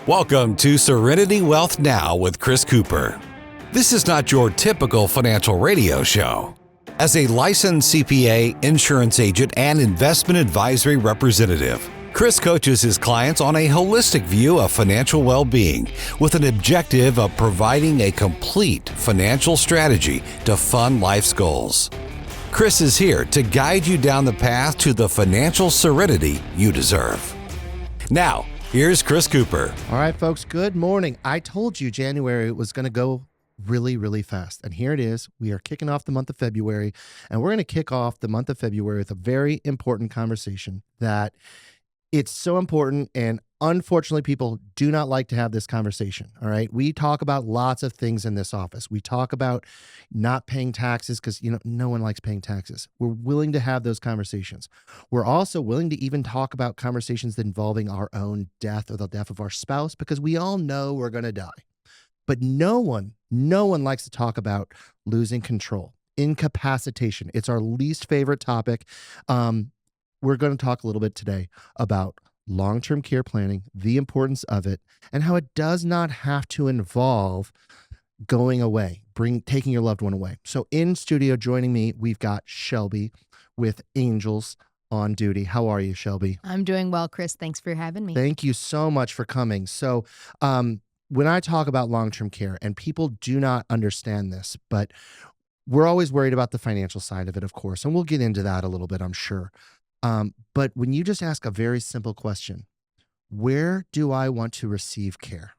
Welcome to Serenity Wealth Now with Chris Cooper. This is not your typical financial radio show. As a licensed CPA, insurance agent, and investment advisory representative, Chris coaches his clients on a holistic view of financial well-being with an objective of providing a complete financial strategy to fund life's goals. Chris is here to guide you down the path to the financial serenity you deserve. Now, here's Chris Cooper. All right, folks, good morning. I told you January was going to go really, really fast. And here it is. We are kicking off the month of February, and we're going to kick off the month of February with a very important conversation that it's so important. And unfortunately, people do not like to have this conversation. All right. We talk about lots of things in this office. We talk about not paying taxes because, no one likes paying taxes. We're willing to have those conversations. We're also willing to even talk about conversations involving our own death or the death of our spouse, because we all know we're going to die. But no one likes to talk about losing control, incapacitation. It's our least favorite topic. We're going to talk a little bit today about long-term care planning, the importance of it, and how it does not have to involve going away, taking your loved one away. So in studio joining me, we've got Shelby with Angels on Duty. How are you, Shelby? I'm doing well, Chris. Thanks for having me. Thank you so much for coming. So when I talk about long-term care, and people do not understand this, but we're always worried about the financial side of it, of course, and we'll get into that a little bit, I'm sure. But when you just ask a very simple question, where do I want to receive care?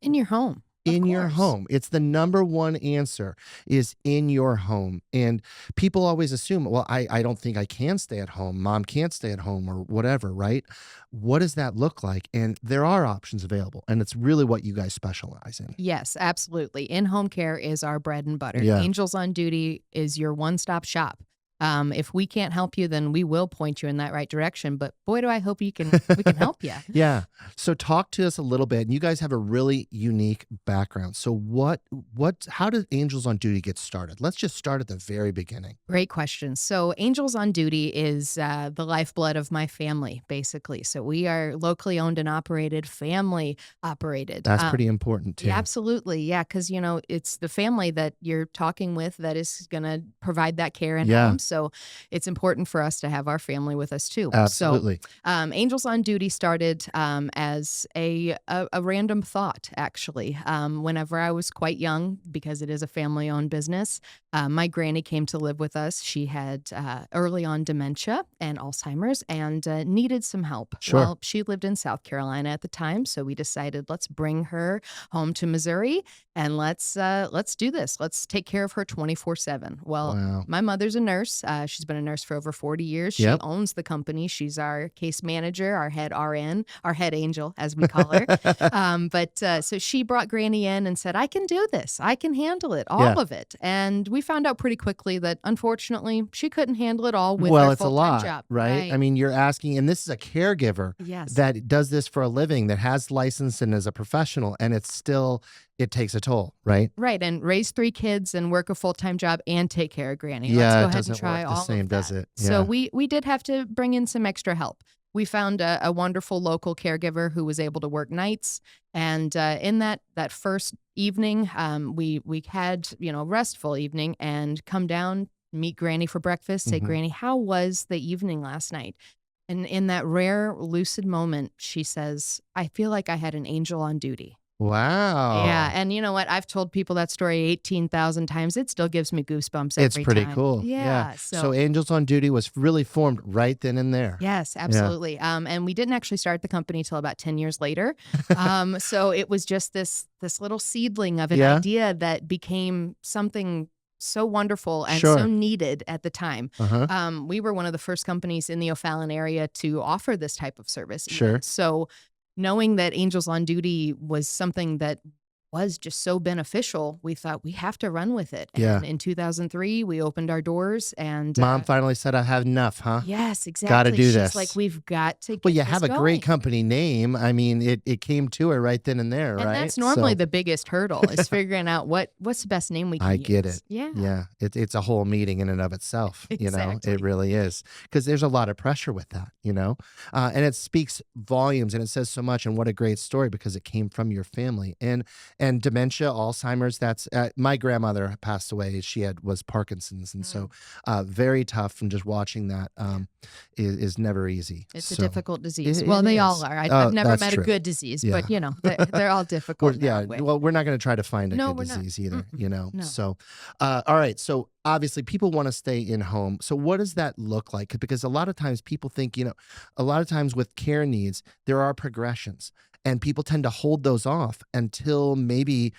In your home. In your home. It's the number one answer is in your home. And people always assume, well, I don't think I can stay at home. Mom can't stay at home or whatever, right? What does that look like? And there are options available. And it's really what you guys specialize in. Yes, absolutely. In-home care is our bread and butter. Yeah. Angels on Duty is your one-stop shop. If we can't help you, then we will point you in that right direction. But boy, do I hope we can help you. Yeah. So talk to us a little bit. And you guys have a really unique background. So how did Angels on Duty get started? Let's just start at the very beginning. Great question. So Angels on Duty is the lifeblood of my family, basically. So we are locally owned and operated, family operated. That's pretty important too. Yeah, absolutely. Yeah. Because, it's the family that you're talking with that is going to provide that care in home. So it's important for us to have our family with us too. Absolutely. So Angels on Duty started as a random thought, actually. Whenever I was quite young, because it is a family-owned business, my granny came to live with us. She had early on dementia and Alzheimer's and needed some help. Sure. Well, she lived in South Carolina at the time, so we decided let's bring her home to Missouri and let's do this. Let's take care of her 24/7. Well, Wow. My mother's a nurse. She's been a nurse for over 40 years. She owns the company. She's our case manager, our head RN, our head angel, as we call her. So she brought Granny in and said, I can do this. I can handle it, all of it. And we found out pretty quickly that, unfortunately, she couldn't handle it all with her it's a full-time lot, job. right? I mean, you're asking, and this is a caregiver that does this for a living, that has license and is a professional, and it takes a toll, right? Right, and raise 3 kids and work a full-time job and take care of Granny. Yeah, Let's go it ahead doesn't and try work all the same, of that. does it? Yeah. So we did have to bring in some extra help. We found a wonderful local caregiver who was able to work nights. And in that first evening, we had, a restful evening and come down, meet Granny for breakfast, say, Granny, how was the evening last night? And in that rare, lucid moment, she says, I feel like I had an angel on duty. Wow. Yeah. And you know what? I've told people that story 18,000 times. It still gives me goosebumps every time. It's pretty cool. Yeah. So Angels on Duty was really formed right then and there. Yes, absolutely. Yeah. And we didn't actually start the company till about 10 years later. So it was just this little seedling of an idea that became something so wonderful and so needed at the time. We were one of the first companies in the O'Fallon area to offer this type of service. Sure. So knowing that Angels on Duty was something that was just so beneficial, we thought we have to run with it. Yeah. And in 2003, we opened our doors and Mom finally said, I have enough, huh? yes, exactly. Got to do She's this. like, we've got to get Well, you this have a going. great company name. I mean, it came to her right then and there, And right? that's normally So, the biggest hurdle is figuring out what's the best name we can I use. get it. Yeah. Yeah, it's a whole meeting in and of itself, Exactly. it really is. Because there's a lot of pressure with that, and it speaks volumes and it says so much, and what a great story because it came from your family. And dementia, Alzheimer's, that's, my grandmother passed away. She was Parkinson's. And so very tough, and just watching that is never easy. It's a So, difficult disease. it Well, they is. all are. Oh, I've never that's met true. a good disease, Yeah. but they're all difficult. in their way. Well, we're not going to try to find a No, good we're not. disease either, No. So, all right. So obviously people want to stay in home. So what does that look like? Because a lot of times people think, a lot of times with care needs, there are progressions, and people tend to hold those off until maybe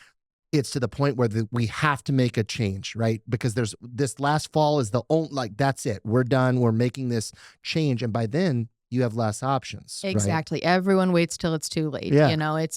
it's to the point where we have to make a change, right? Because there's this last fall is the only, like, that's it. We're done. We're making this change. And by then you have less options. Right? Exactly. Everyone waits till it's too late. Yeah.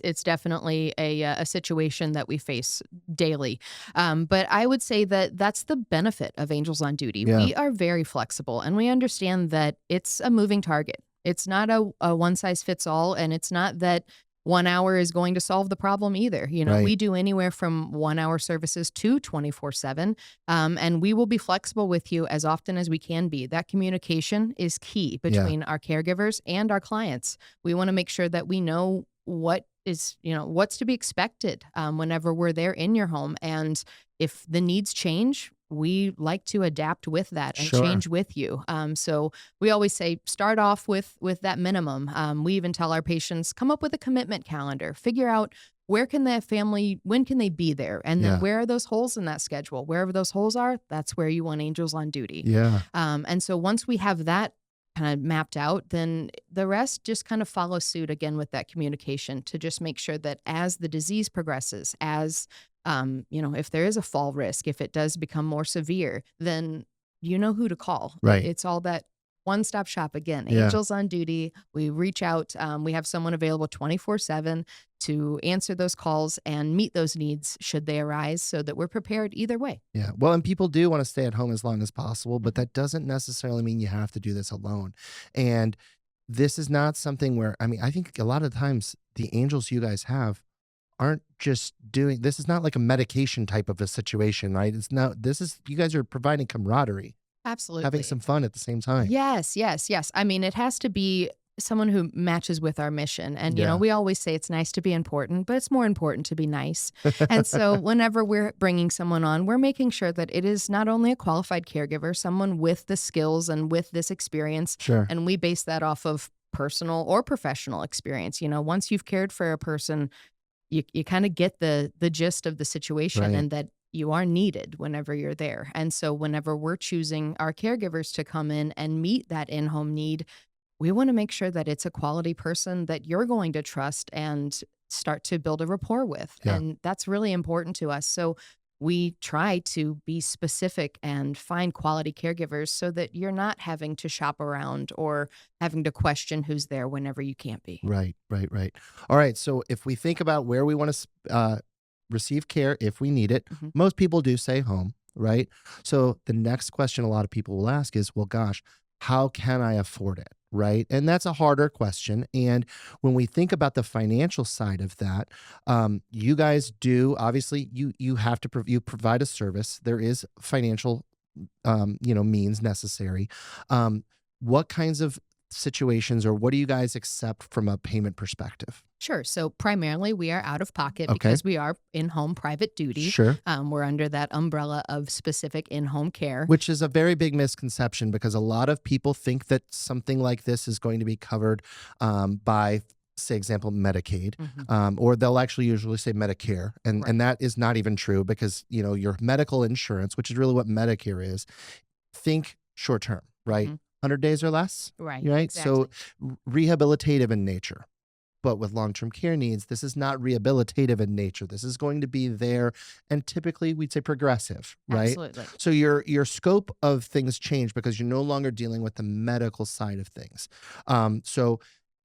It's definitely a situation that we face daily. But I would say that that's the benefit of Angels on Duty. Yeah. We are very flexible, and we understand that it's a moving target. It's not a one size fits all, and it's not that 1 hour is going to solve the problem either. Right. We do anywhere from 1 hour services to 24/7. And we will be flexible with you as often as we can be. That communication is key between our caregivers and our clients. We want to make sure that we know what is, what's to be expected whenever we're there in your home. And if the needs change, we like to adapt with that and Sure. change with you. So we always say, start off with that minimum. We even tell our patients, come up with a commitment calendar, figure out when can they be there? And then Yeah. where are those holes in that schedule? Wherever those holes are, that's where you want Angels on Duty. Yeah. And so once we have that kind of mapped out, then the rest just kind of follow suit again with that communication to just make sure that as the disease progresses, as if there is a fall risk, if it does become more severe, then you know who to call. Right. It's all that one-stop shop again. Yeah. Angels on Duty. We reach out. We have someone available 24/7 to answer those calls and meet those needs should they arise, so that we're prepared either way. Yeah. Well, and people do want to stay at home as long as possible, but that doesn't necessarily mean you have to do this alone. And this is not something where, I think a lot of times the angels you guys have aren't just doing, this is not like a medication type of a situation, right? You guys are providing camaraderie, Absolutely. having some fun at the same time. Yes. It has to be someone who matches with our mission. And, Yeah. we always say it's nice to be important, but it's more important to be nice. And so whenever we're bringing someone on, we're making sure that it is not only a qualified caregiver, someone with the skills and with this experience. Sure. And we base that off of personal or professional experience. Once you've cared for a person, you kind of get the gist of the situation, Right. and that you are needed whenever you're there. And so whenever we're choosing our caregivers to come in and meet that in-home need, we want to make sure that it's a quality person that you're going to trust and start to build a rapport with. Yeah. And that's really important to us. So we try to be specific and find quality caregivers so that you're not having to shop around or having to question who's there whenever you can't be. Right. All right. So if we think about where we want to receive care, if we need it, Mhm. most people do say home, right? So the next question a lot of people will ask is, well, gosh, how can I afford it? Right. And that's a harder question. And when we think about the financial side of that, you guys do, obviously you have to, you provide a service. There is financial, means necessary. What kinds of situations, or what do you guys accept from a payment perspective? Sure. So primarily we are out of pocket Okay. because we are in-home private duty. Sure. We're under that umbrella of specific in-home care. Which is a very big misconception, because a lot of people think that something like this is going to be covered by, say, example, Medicaid, Mhm. or they'll actually usually say Medicare. And that is not even true, because, your medical insurance, which is really what Medicare is, think short term, right? Mhm. 100 days or less, Right. right? So exactly. rehabilitative in nature. But with long-term care needs, this is not rehabilitative in nature. This is going to be there, and typically we'd say progressive, right? Absolutely. So your scope of things change because you're no longer dealing with the medical side of things. So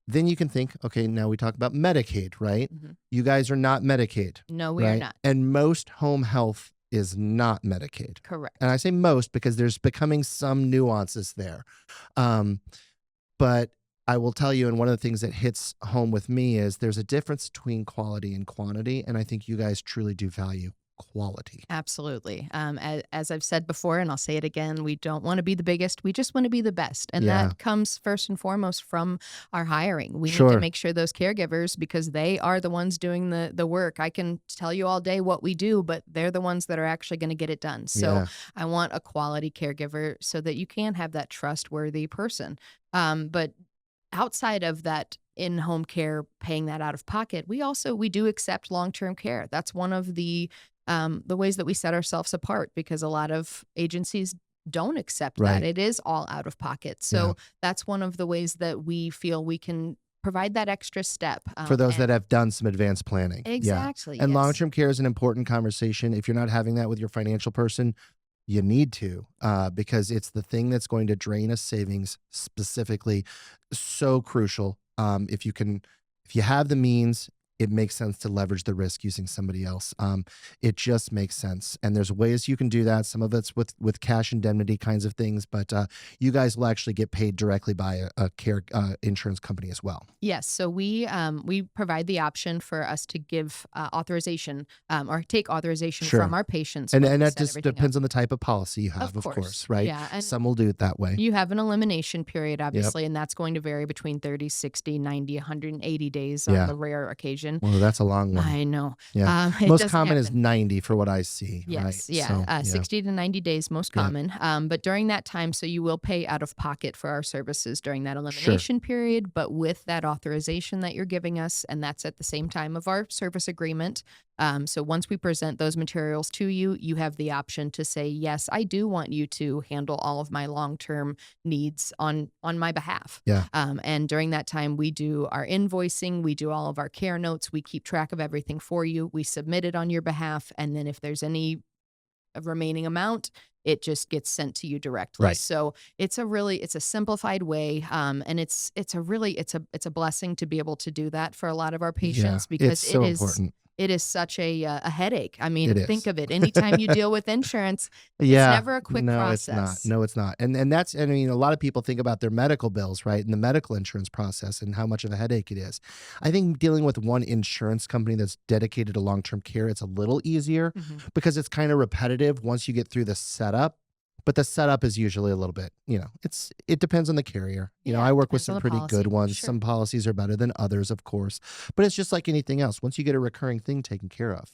Then you can think, okay, now we talk about Medicaid, right? Mhm. You guys are not Medicaid, No, we are right? not. And most home health is not Medicaid. Correct. And I say most because there's becoming some nuances there. Um, but I will tell you, and one of the things that hits home with me is there's a difference between quality and quantity. And I think you guys truly do value quality. Absolutely. As I've said before, and I'll say it again, we don't want to be the biggest. We just want to be the best. And Yeah. that comes first and foremost from our hiring. We need Sure. to make sure those caregivers, because they are the ones doing the work. I can tell you all day what we do, but they're the ones that are actually going to get it done. So Yeah. I want a quality caregiver so that you can have that trustworthy person. But outside of that in-home care, paying that out of pocket, we do accept long-term care. That's one of the ways that we set ourselves apart, because a lot of agencies don't accept Right. that. It is all out of pocket. So that's one of the ways that we feel we can provide that extra step. For those that have done some advanced planning. Exactly. Yeah. And yes. long-term care is an important conversation. If you're not having that with your financial person, you need to, because it's the thing that's going to drain a savings specifically. So crucial. If you have the means, it makes sense to leverage the risk using somebody else. It just makes sense. And there's ways you can do that. Some of it's with cash indemnity kinds of things, but you guys will actually get paid directly by a care insurance company as well. Yes. So we provide the option for us to give authorization or take authorization Sure. from our patients. And when we that set just everything up. depends on the type of policy you have, of course, right? Yeah. And Some will do it that way. you have an elimination period, obviously, and that's going to vary between 30, 60, 90, 180 days on the rare occasion. Well, that's a long one. I know. Yeah. It Most doesn't common is happen. 90 for what I see. Yes, Right? yeah, So, 60 to 90 days, most Yeah. common. But during that time, so you will pay out of pocket for our services during that elimination period, but with that authorization that you're giving us, and that's at the same time of our service agreement. So once we present those materials to you, you have the option to say, yes, I do want you to handle all of my long-term needs on my behalf. Yeah. And during that time, we do our invoicing, we do all of our care notes, we keep track of everything for you, we submit it on your behalf, and then if there's any remaining amount, it just gets sent to you directly. Right. So it's a simplified way, and it's a blessing to be able to do that for a lot of our patients, because it's so important. It is such a headache. I mean, It think is. of it. Anytime you deal with insurance, Yeah. it's never a quick No, process. it's not. No, it's not. And that's, I mean, a lot of people think about their medical bills, right? And the medical insurance process and how much of a headache it is. I think dealing with one insurance company that's dedicated to long-term care, it's a little easier Mhm. because it's kind of repetitive once you get through the setup. But the setup is usually a little bit, it depends on the carrier. Yeah, I work with depends on some the pretty policy. good ones. Sure. Some policies are better than others, of course. But it's just like anything else. Once you get a recurring thing taken care of.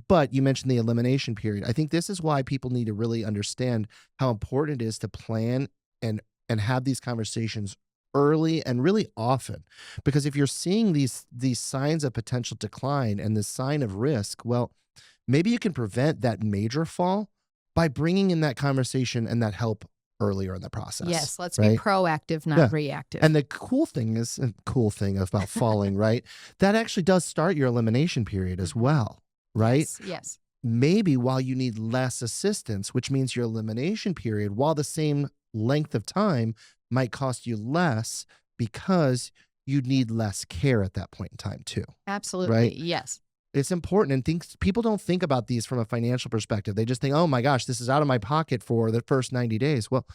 But you mentioned the elimination period. I think this is why people need to really understand how important it is to plan and have these conversations early and really often. Because if you're seeing these signs of potential decline and this sign of risk, well, maybe you can prevent that major fall by bringing in that conversation and that help earlier in the process. Yes, let's right? be proactive, not Yeah. reactive. And the cool thing about falling, right? That actually does start your elimination period as well, right? Yes. Maybe while you need less assistance, which means your elimination period, while the same length of time, might cost you less because you need less care at that point in time too. Absolutely. Right? Yes. It's important, and people don't think about these from a financial perspective. They just think, oh my gosh, this is out of my pocket for the first 90 days. Well,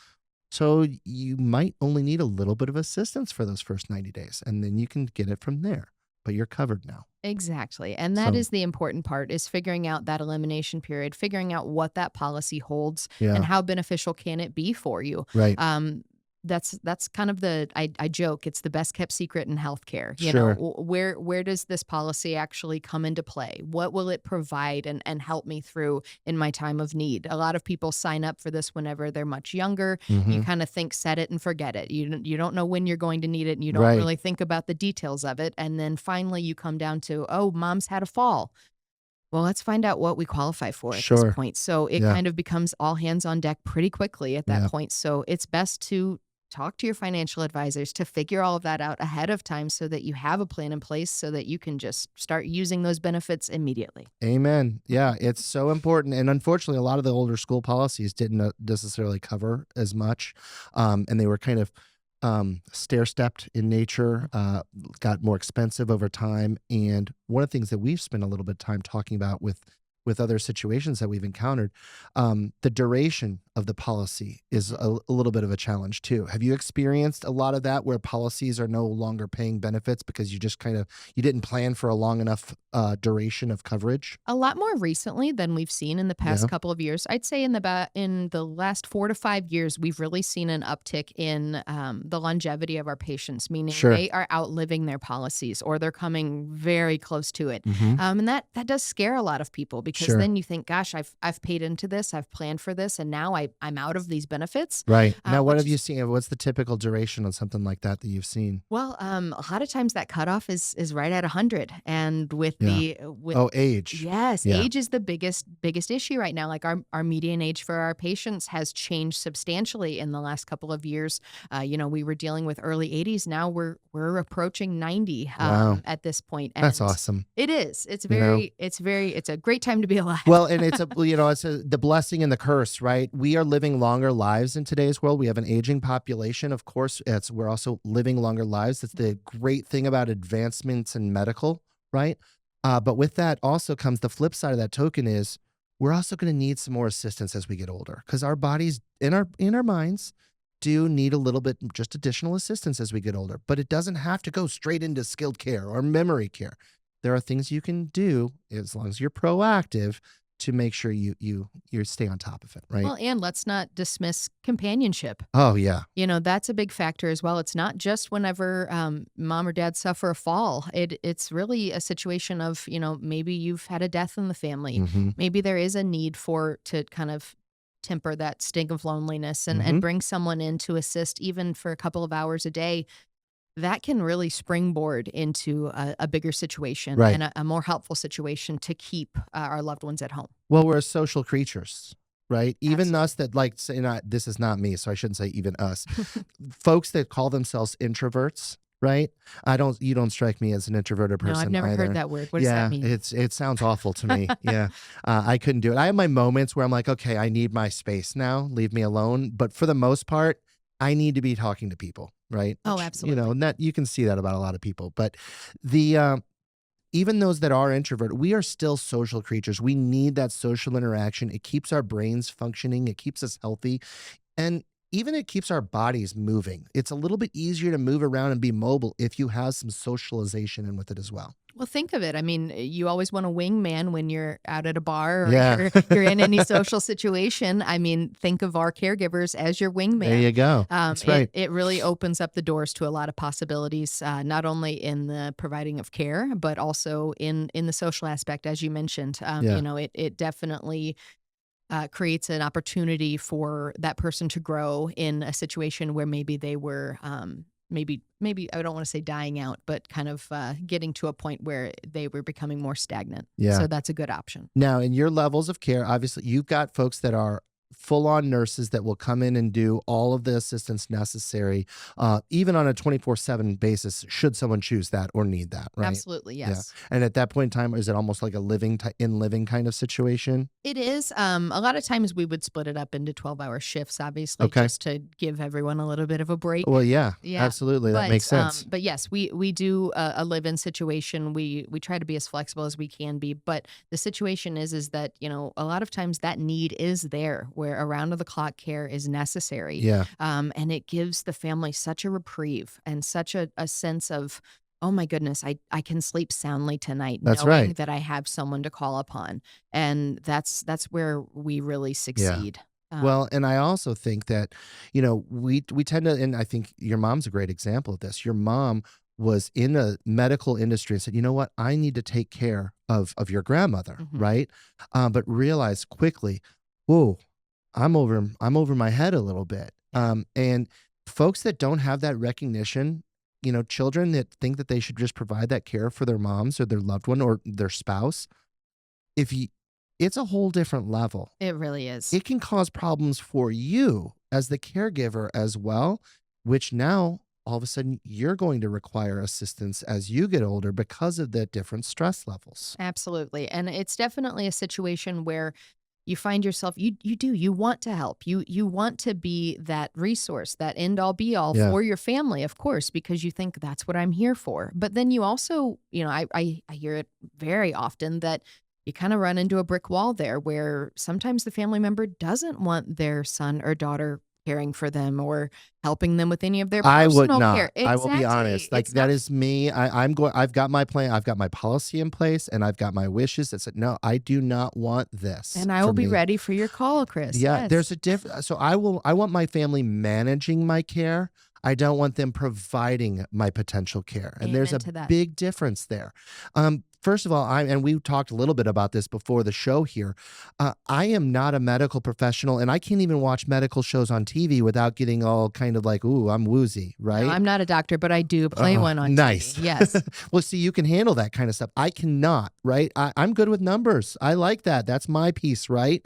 so you might only need a little bit of assistance for those first 90 days, and then you can get it from there. But you're covered now. Exactly. And that So- is the important part, is figuring out that elimination period, figuring out what that policy holds Yeah. and how beneficial can it be for you. Right. That's kind of I joke, it's the best kept secret in healthcare. You Sure. know, where does this policy actually come into play? What will it provide and help me through in my time of need? A lot of people sign up for this whenever they're much younger. You Mhm. kind of think, set it and forget it. You don't know when you're going to need it, and you don't Right. really think about the details of it. And then finally you come down to, oh, mom's had a fall. Well, let's find out what we qualify for at Sure. this point. So it Yeah. kind of becomes all hands on deck pretty quickly at that Yeah. point. So it's best to talk to your financial advisors to figure all of that out ahead of time, so that you have a plan in place, so that you can just start using those benefits immediately. Amen. Yeah, it's so important. And unfortunately, a lot of the older school policies didn't necessarily cover as much. And they were kind of stair-stepped in nature, got more expensive over time. And one of the things that we've spent a little bit of time talking about with other situations that we've encountered, the duration of the policy is a little bit of a challenge too. Have you experienced a lot of that where policies are no longer paying benefits because you just you didn't plan for a long enough duration of coverage? A lot more recently than we've seen in the past Yeah. couple of years. I'd say in the last 4 to 5 years, we've really seen an uptick in the longevity of our patients, meaning Sure. they are outliving their policies or they're coming very close to it. Mm-hmm. And that does scare a lot of people because Sure. then you think, gosh, I've paid into this, I've planned for this, and now I'm out of these benefits. Right. Now, what which have you is- seen? What's the typical duration on something like that you've seen? Well, a lot of times that cutoff is right at 100, and with Yeah. with Oh, age. yes, Yeah. age is the biggest issue right now. Like our median age for our patients has changed substantially in the last couple of years. We were dealing with early 80s. Now we're approaching 90 Wow. at this point. And That's awesome. It is. It's You know? it's a great time to be alive. Well, and it's the blessing and the curse, right? We are living longer lives in today's world. We have an aging population, of course. We're also living longer lives. That's the great thing about advancements in medical, right? But with that also comes the flip side of that token is we're also going to need some more assistance as we get older because our bodies in our minds do need a little bit just additional assistance as we get older. But it doesn't have to go straight into skilled care or memory care. There are things you can do as long as you're proactive to make sure you stay on top of it, right? Well, and let's not dismiss companionship. Oh yeah. That's a big factor as well. It's not just whenever mom or dad suffer a fall. It's really a situation of, maybe you've had a death in the family. Mm-hmm. Maybe there is a need to kind of temper that sting of loneliness and bring someone in to assist even for a couple of hours a day. That can really springboard into a bigger situation Right. and a more helpful situation to keep our loved ones at home. Well, we're social creatures, right? Even Absolutely. us that say, this is not me, so I shouldn't say even us. Folks that call themselves introverts, right? You don't strike me as an introverted person. No, I've never either. heard that word. What does that mean? It sounds awful to me. Yeah. I couldn't do it. I have my moments where I'm like, okay, I need my space now. Leave me alone. But for the most part, I need to be talking to people, right? Oh, Which, absolutely. and that you can see that about a lot of people. But the even those that are introverted, we are still social creatures. We need that social interaction. It keeps our brains functioning. It keeps us healthy. And even it keeps our bodies moving. It's a little bit easier to move around and be mobile if you have some socialization in with it as well. Well, think of it. I mean, you always want a wingman when you're out at a bar or Yeah. you're in any social situation. I mean, think of our caregivers as your wingman. There you go. That's right. It really opens up the doors to a lot of possibilities, not only in the providing of care, but also in the social aspect, as you mentioned. Yeah. It definitely creates an opportunity for that person to grow in a situation where maybe they were maybe I don't want to say dying out, but kind of getting to a point where they were becoming more stagnant. Yeah. So that's a good option. Now, in your levels of care, obviously, you've got folks that are full-on nurses that will come in and do all of the assistance necessary, even on a 24/7 basis, should someone choose that or need that, right? Absolutely, yes. Yeah. And at that point in time, is it almost like a living kind of situation? It is. A lot of times we would split it up into 12-hour shifts, obviously, Okay. just to give everyone a little bit of a break. Well, yeah, Yeah. absolutely. That makes sense. But yes, we do a live-in situation. We try to be as flexible as we can be. But the situation is that, a lot of times that need is there where around-the-clock care is necessary. Yeah. And it gives the family such a reprieve and such a sense of, oh my goodness, I can sleep soundly tonight, That's knowing right. that I have someone to call upon. And that's where we really succeed. Well, and I also think that, we tend to, and I think your mom's a great example of this. Your mom was in a medical industry and said, you know what, I need to take care of your grandmother, Mhm. right? But realized quickly, whoa, I'm over my head a little bit. And folks that don't have that recognition, children that think that they should just provide that care for their moms or their loved one or their spouse, it's a whole different level. It really is. It can cause problems for you as the caregiver as well, which now all of a sudden you're going to require assistance as you get older because of the different stress levels. Absolutely. And it's definitely a situation where you find yourself, you want to help. You want to be that resource, that end all be all Yeah. for your family, of course, because you think that's what I'm here for. But then you also, I hear it very often that you kind of run into a brick wall there where sometimes the family member doesn't want their son or daughter caring for them or helping them with any of their I would personal not. care. I will be honest. Like It's that not is me. I'm going. I've got my plan. I've got my policy in place, and I've got my wishes that said, no, I do not want this. And I for will be me. ready for your call, Chris. Yeah, Yes. there's a difference. So I want my family managing my care. I don't want them providing my potential care. And there's a Amen to that. big difference there. First of all, and we talked a little bit about this before the show here. I am not a medical professional, and I can't even watch medical shows on TV without getting all kind of like, ooh, I'm woozy, right? No, I'm not a doctor, but I do play one on nice. TV. Yes. Well, see, you can handle that kind of stuff. I cannot, right? I'm good with numbers. I like that. That's my piece, right?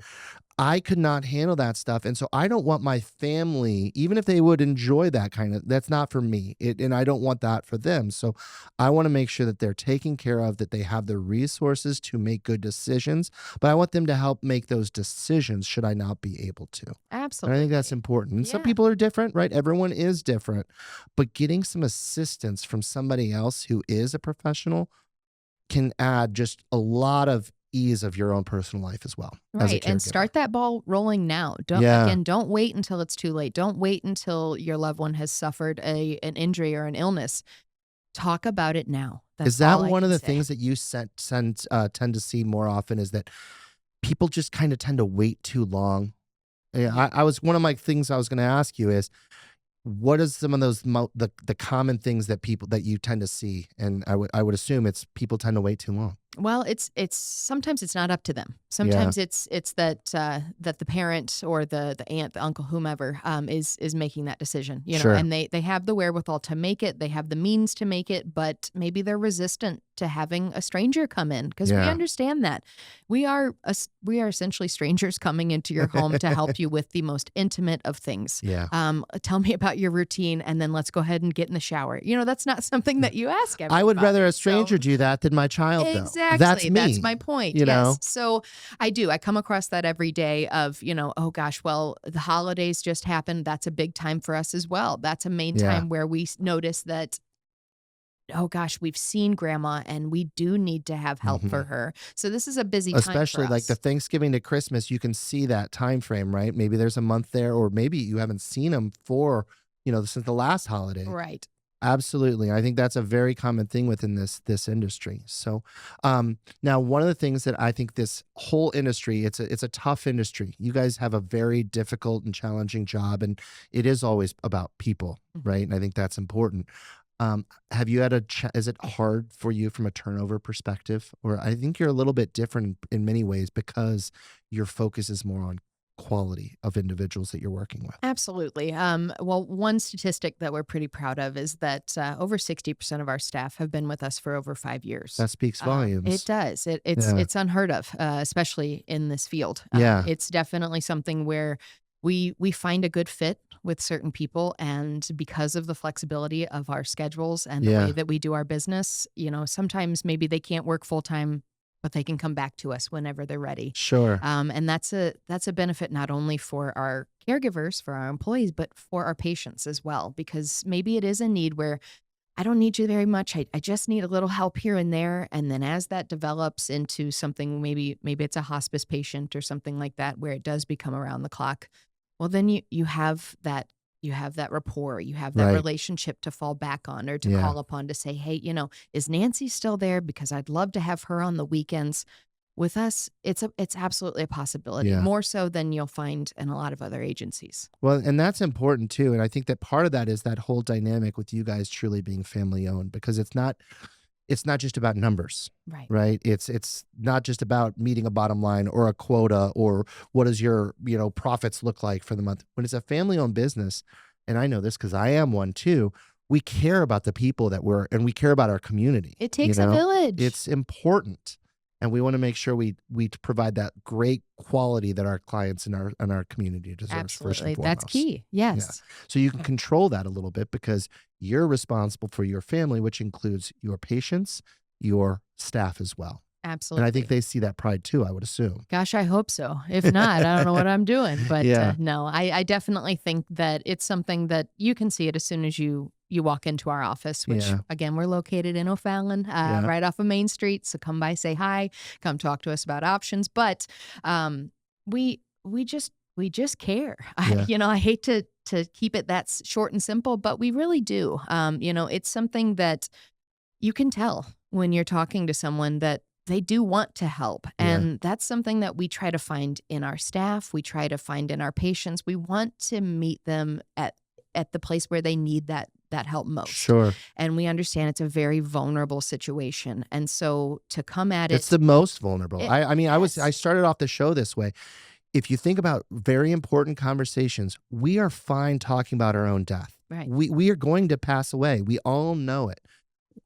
I could not handle that stuff. And so I don't want my family, even if they would enjoy that kind of, that's not for me. And I don't want that for them. So I want to make sure that they're taken care of, that they have the resources to make good decisions, but I want them to help make those decisions should I not be able to. And Absolutely. I think that's important. And some Yeah. people are different, right? Everyone is different, but getting some assistance from somebody else who is a professional can add just a lot of ease of your own personal life as well. As a Right. And caregiver. start that ball rolling now. Yeah. Don't wait until it's too late. Don't wait until your loved one has suffered an injury or an illness. Talk about it now. Is That's that all I one of can the say. things that you tend to see more often is that people just kind of tend to wait too long? Yeah, I was one of my things I was going to ask you is what is some of those the common things that you tend to see? And I would assume it's people tend to wait too long. Well, it's sometimes it's not up to them. Sometimes it's that that the parent or the aunt, the uncle, whomever is making that decision. Sure. And they have the wherewithal to make it. They have the means to make it, but maybe they're resistant to having a stranger come in because we Yeah. understand that we are essentially strangers coming into your home to help you with the most intimate of things. Yeah. Tell me about your routine, and then let's go ahead and get in the shower. That's not something that you ask everybody. I would rather a So- stranger do that than my child, though. Exactly. That's me. That's my point. you know? Yes. So I come across that every day of, oh gosh, well, the holidays just happened. That's a big time for us as well. That's a main Yeah. time where we notice that, oh gosh, we've seen grandma and we do need to have help for her. So this is a busy time for Especially like us. the Thanksgiving to Christmas, you can see that time frame, right? Maybe there's a month there, or maybe you haven't seen them for, since the last holiday. Right. Absolutely. I think that's a very common thing within this industry. So now one of the things that I think this whole industry, it's a tough industry. You guys have a very difficult and challenging job, and it is always about people, right? And I think that's important. Have you had is it hard for you from a turnover perspective? Or I think you're a little bit different in many ways because your focus is more on quality of individuals that you're working with. Absolutely. Well, one statistic that we're pretty proud of is that over 60% of our staff have been with us for over 5 years. That speaks volumes. It does. It's unheard of, especially in this field. Yeah. It's definitely something where we find a good fit with certain people, and because of the flexibility of our schedules and the Yeah. way that we do our business, sometimes maybe they can't work full time, but they can come back to us whenever they're ready. Sure. And that's a benefit not only for our caregivers, for our employees, but for our patients as well, because maybe it is a need where I don't need you very much. I just need a little help here and there. And then as that develops into something, maybe it's a hospice patient or something like that, where it does become around the clock. Well, then you have that rapport, you have that Right. relationship to fall back on or to Yeah. call upon to say, hey, is Nancy still there? Because I'd love to have her on the weekends. With us, it's absolutely a possibility, Yeah. more so than you'll find in a lot of other agencies. Well, and that's important too. And I think that part of that is that whole dynamic with you guys truly being family owned, because it's not just about numbers, Right. right? It's not just about meeting a bottom line or a quota or what does your, profits look like for the month. When it's a family owned business, and I know this because I am one too, we care about the people and we care about our community. It takes a village. It's important. And we want to make sure we provide that great quality that our clients and our community deserves. First Absolutely. and foremost. That's key. Yes. So you can control that a little bit because you're responsible for your family, which includes your patients, your staff as well. Absolutely. And I think they see that pride too, I would assume. Gosh, I hope so. If not, I don't know what I'm doing. But Yeah. no, I definitely think that it's something that you can see it as soon as you walk into our office, which Yeah. again, we're located in O'Fallon, Yeah. right off of Main Street. So come by, say hi, come talk to us about options. But we just care. Yeah. I hate to keep it that short and simple, but we really do. It's something that you can tell when you're talking to someone that they do want to help. Yeah. And that's something that we try to find in our staff. We try to find in our patients. We want to meet them at the place where they need that help most. Sure. And we understand it's a very vulnerable situation. And so to come at it. It's the most vulnerable. I mean, yes. I started off the show this way. If you think about very important conversations, we are fine talking about our own death. Right. We are going to pass away. We all know it.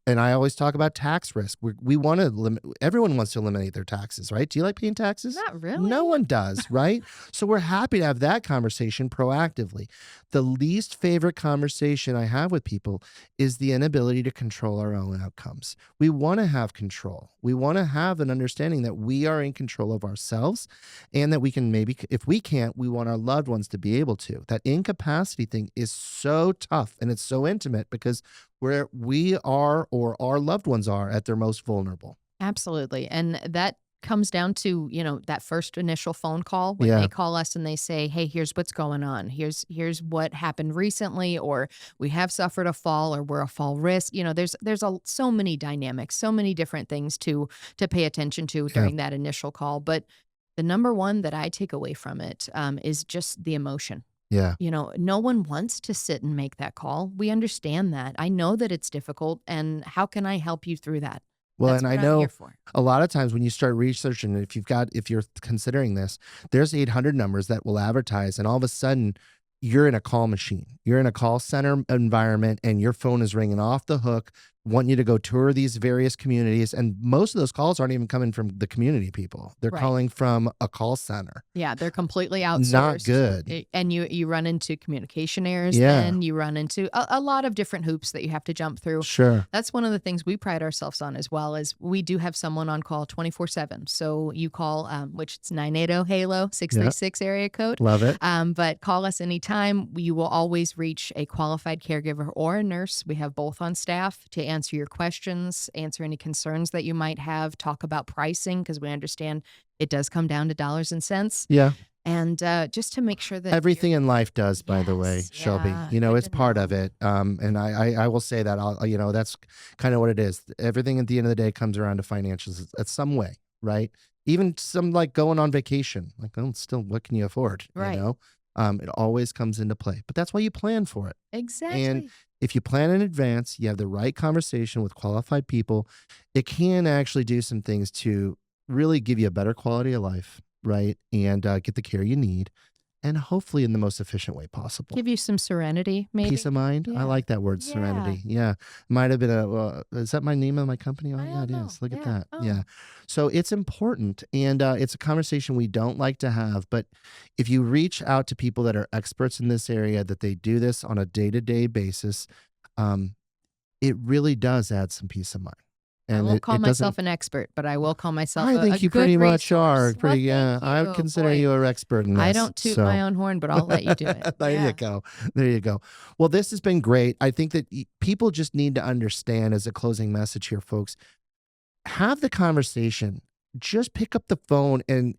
And I always talk about tax risk. We want to everyone wants to eliminate their taxes, right? Do you like paying taxes? Not really. No one does, right? So we're happy to have that conversation proactively. The least favorite conversation I have with people is the inability to control our own outcomes. We want to have control. We want to have an understanding that we are in control of ourselves and that we can maybe, if we can't, we want our loved ones to be able to. That incapacity thing is so tough and it's so intimate because where we are or our loved ones are at their most vulnerable. Absolutely. And that comes down to, that first initial phone call when they call us and they say, hey, here's what's going on. Here's what happened recently, or we have suffered a fall, or we're a fall risk. There's so many dynamics, so many different things to pay attention to during that initial call. But the number one that I take away from it is just the emotion. Yeah. No one wants to sit and make that call. We understand that. I know that it's difficult. And how can I help you through that? Well, That's and what I I'm know here for. a lot of times when you start researching, if you're considering this, there's 800 numbers that will advertise, and all of a sudden you're in a call machine. You're in a call center environment and your phone is ringing off the hook, wanting you to go tour these various communities. And most of those calls aren't even coming from the community people. They're calling from a call center. Yeah, they're completely outsourced. Not good. And you run into communication errors. Yeah. And you run into a lot of different hoops that you have to jump through. Sure. That's one of the things we pride ourselves on as well, is we do have someone on call 24/7. So you call, which it's 980-HALO, 636 area code. Love it. But call us anytime. You will always reach a qualified caregiver or a nurse. We have both on staff to answer your questions, answer any concerns that you might have, talk about pricing, because we understand it does come down to dollars and cents. Yeah. And just to make sure that everything in life does, by the way, Shelby, it's part of it. And I will say that that's kind of what it is. Everything at the end of the day comes around to financials at some way, right? Even some like going on vacation, like, oh, still, what can you afford? Right. It always comes into play, but that's why you plan for it. Exactly. And if you plan in advance, you have the right conversation with qualified people, it can actually do some things to really give you a better quality of life, right? And get the care you need, and hopefully in the most efficient way possible. Give you some serenity, maybe. Peace of mind. Yeah. I like that word, serenity. Yeah. Might have been is that my name of my company? Oh, yeah, it is. Look at that. Oh. Yeah. So it's important. And it's a conversation we don't like to have. But if you reach out to people that are experts in this area, that they do this on a day-to-day basis, it really does add some peace of mind. And I won't call myself an expert, but I will call myself I think you pretty much are. I would consider you an expert in this. I don't toot my own horn, but I'll let you do it. There you go. Well, this has been great. I think that people just need to understand, as a closing message here, folks, have the conversation. Just pick up the phone and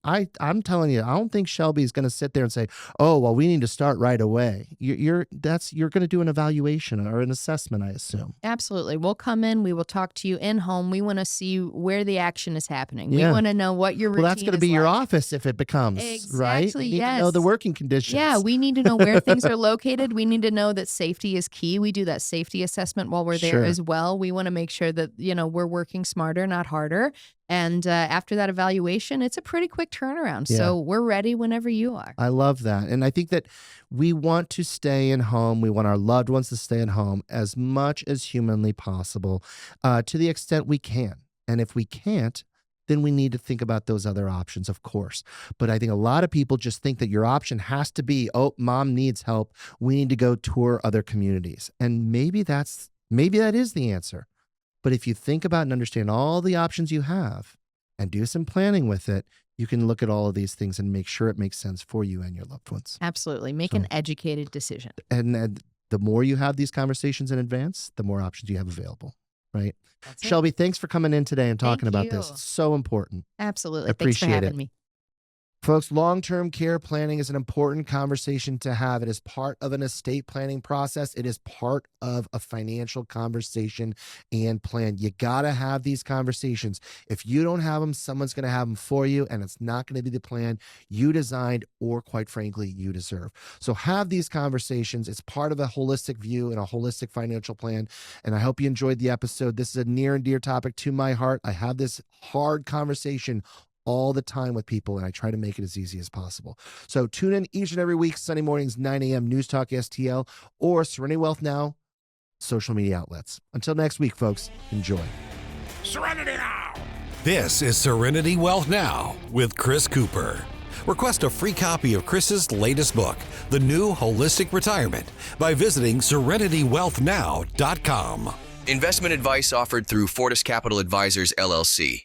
I'm telling you, I don't think Shelby's going to sit there and say, "Oh, well, we need to start right away." You're going to do an evaluation or an assessment, I assume. Absolutely. We'll come in. We will talk to you in home. We want to see where the action is happening. Yeah. We want to know what your routine is. Well, that's going to be your office if it becomes right. Exactly. You need to know the working conditions. Yeah, we need to know where things are located. We need to know that safety is key. We do that safety assessment while we're there as well. We want to make sure that we're working smarter, not harder. And after that evaluation, it's a pretty quick turnaround. Yeah. So we're ready whenever you are. I love that. And I think that we want to stay in home. We want our loved ones to stay at home as much as humanly possible, to the extent we can. And if we can't, then we need to think about those other options, of course. But I think a lot of people just think that your option has to be, oh, mom needs help. We need to go tour other communities. And maybe that is the answer. But if you think about and understand all the options you have and do some planning with it, you can look at all of these things and make sure it makes sense for you and your loved ones. Absolutely. Make an educated decision. And the more you have these conversations in advance, the more options you have available, right? That's it. Shelby, thanks for coming in today and talking Thank about you. this. It's so important. Absolutely. I appreciate Thanks for having it. me. Folks, long-term care planning is an important conversation to have. It is part of an estate planning process. It is part of a financial conversation and plan. You got to have these conversations. If you don't have them, someone's going to have them for you, and it's not going to be the plan you designed or, quite frankly, you deserve. So have these conversations. It's part of a holistic view and a holistic financial plan, and I hope you enjoyed the episode. This is a near and dear topic to my heart. I have this hard conversation all the time with people, and I try to make it as easy as possible. So tune in each and every week, Sunday mornings, 9 a.m., News Talk STL, or Serenity Wealth Now social media outlets. Until next week, folks, enjoy. Serenity Now! This is Serenity Wealth Now with Chris Cooper. Request a free copy of Chris's latest book, The New Holistic Retirement, by visiting SerenityWealthNow.com. Investment advice offered through Fortis Capital Advisors, LLC.